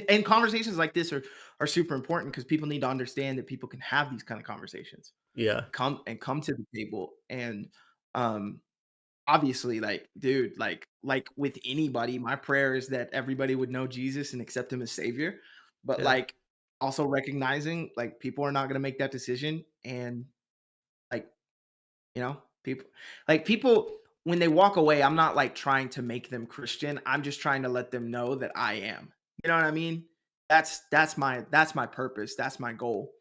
And conversations like this are super important because people need to understand that people can have these kind of conversations. Yeah, Come to the table and, um, obviously, like, dude, like with anybody, my prayer is that everybody would know Jesus and accept him as savior, but, yeah, like, also recognizing, like, people are not gonna make that decision, and, like, people when they walk away, I'm not, like, trying to make them Christian, I'm just trying to let them know that I am. You know what I mean? That's my purpose, that's my goal,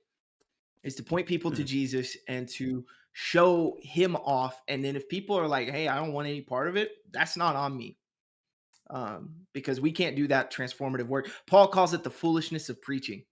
is to point people to mm, Jesus and to show him off, and then if people are like, "Hey, I don't want any part of it," that's not on me, because we can't do that transformative work. Paul calls it the foolishness of preaching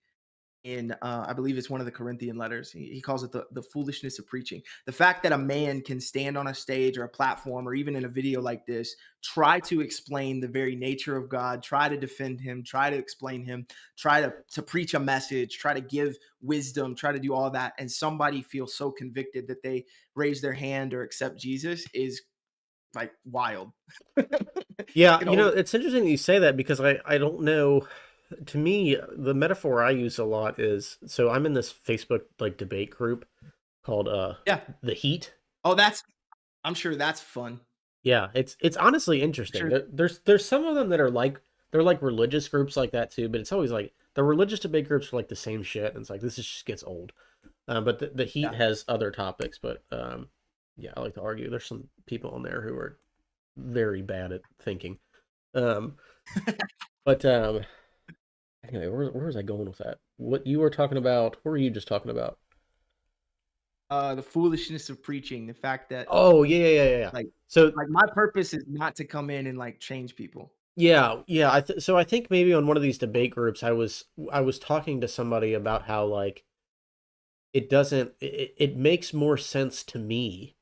in I believe it's one of the Corinthian letters. He calls it the foolishness of preaching. The fact that a man can stand on a stage or a platform or even in a video like this, try to explain the very nature of God, try to defend him, try to explain him, try to preach a message, try to give wisdom, try to do all that, and somebody feels so convicted that they raise their hand or accept Jesus is like wild. yeah. you know, It's interesting that you say that because I don't know. To me, the metaphor I use a lot is so I'm in this Facebook like debate group called yeah. the Heat. Oh, I'm sure that's fun. Yeah, it's honestly interesting. Sure. There's some of them that are like they're like religious groups like that too, but it's always like the religious debate groups are like the same shit, and it's like this just gets old. But the Heat Yeah. has other topics, but yeah, I like to argue. There's some people on there who are very bad at thinking. Um, but anyway, where was I going with that? What you were talking about? What were you just talking about? The foolishness of preaching, the fact that Oh yeah, yeah, yeah, yeah, yeah. like So my purpose is not to come in and, like, change people. yeah, yeah. So I think maybe on one of these debate groups, I was talking to somebody about how like it doesn't it makes more sense to me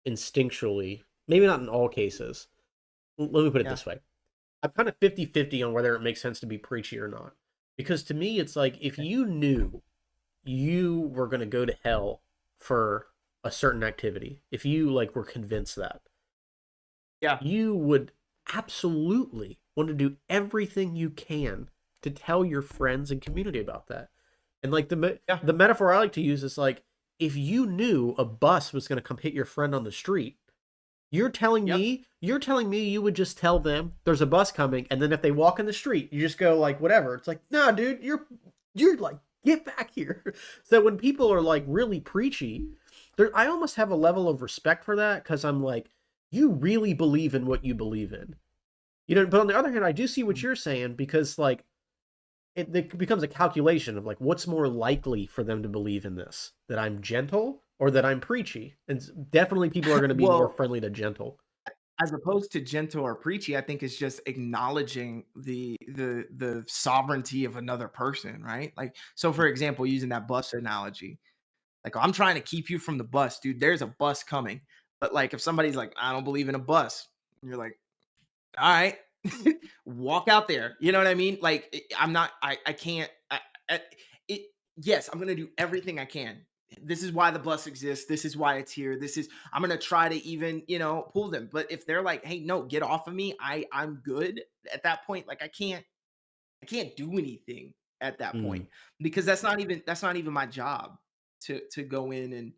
instinctually, maybe not in all cases. Let me put it Yeah. this way. I'm kind of 50-50 on whether it makes sense to be preachy or not. Because to me it's like if Okay. you knew you were going to go to hell for a certain activity, if you like were convinced that, Yeah. you would absolutely want to do everything you can to tell your friends and community about that. And like Yeah. the metaphor I like to use is like if you knew a bus was going to come hit your friend on the street, Yep. you're telling me you would just tell them there's a bus coming, and then if they walk in the street, you just go like whatever. It's like, nah, dude, you're like get back here. So when people are like really preachy, there I almost have a level of respect for that because I'm like, you really believe in what you believe in. But on the other hand, I do see what Mhm. you're saying because like it becomes a calculation of like what's more likely for them to believe in this, that I'm gentle or that I'm preachy, and definitely people are going to be more Well, friendly to gentle. as opposed to gentle or preachy, I think it's just acknowledging the sovereignty of another person, right? Like, so for example, using that bus analogy, like, I'm trying to keep you from the bus, dude. There's a bus coming. But like if somebody's like, I don't believe in a bus, and you're like, all right, walk out there. You know what I mean? Like I'm not. I can't. I, it. Yes, I'm gonna do everything I can. This is why the bus exists. This is why it's here. This is. I'm gonna try to even pull them. But if they're like, hey, no, get off of me. I'm good at that point. Like I can't. I can't do anything at that point Mm. because that's not even my job to go in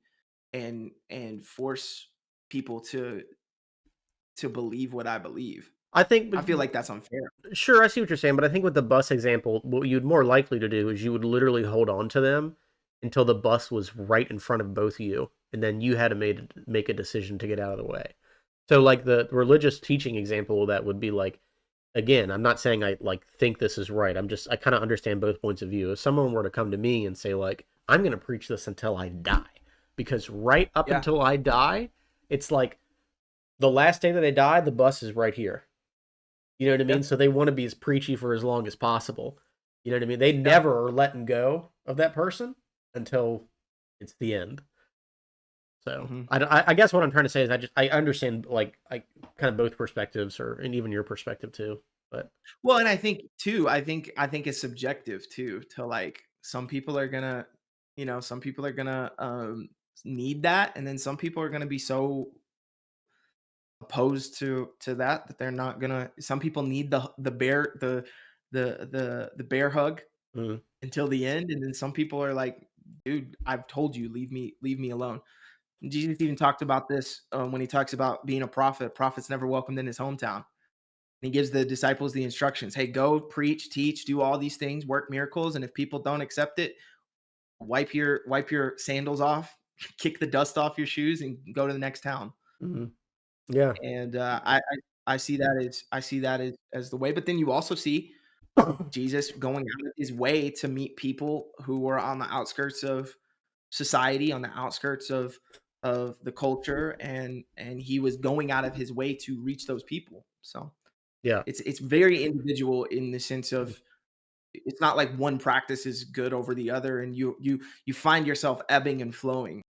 and force people to believe what I believe. I think, I feel like that's unfair. sure, I see what you're saying, but I think with the bus example, what you'd more likely to do is you would literally hold on to them until the bus was right in front of both of you, and then you had to make a decision to get out of the way. So, like the religious teaching example of that would be like, again, I'm not saying I like think this is right. I kind of understand both points of view. If someone were to come to me and say like, I'm going to preach this until I die, because right up Yeah. until I die, it's like the last day that I die, the bus is right here. You know what I Yeah. mean? So they want to be as preachy for as long as possible. You know what I mean? They Yeah. never are letting go of that person until it's the end. So Mhm. I guess what I'm trying to say is I understand like I kind of both perspectives or and even your perspective too. But Well, and I think too, I think it's subjective too to like some people are gonna need that, and then some people are gonna be so opposed to that they're not gonna some people need the the bear hug Mhm. until the end, and then some people are like, "Dude, I've told you, leave me alone." And Jesus even talked about this, when he talks about being a prophet. Prophets never welcomed in his hometown. He gives the disciples the instructions, "Hey, go preach, teach, do all these things, work miracles, and if people don't accept it, wipe your sandals off, kick the dust off your shoes, and go to the next town." Mhm. Yeah. And, I see that as the way, but then you also see Jesus going out of his way to meet people who were on the outskirts of society, on the outskirts of the culture, and he was going out of his way to reach those people. So, Yeah. it's very individual in the sense of it's not like one practice is good over the other, and you find yourself ebbing and flowing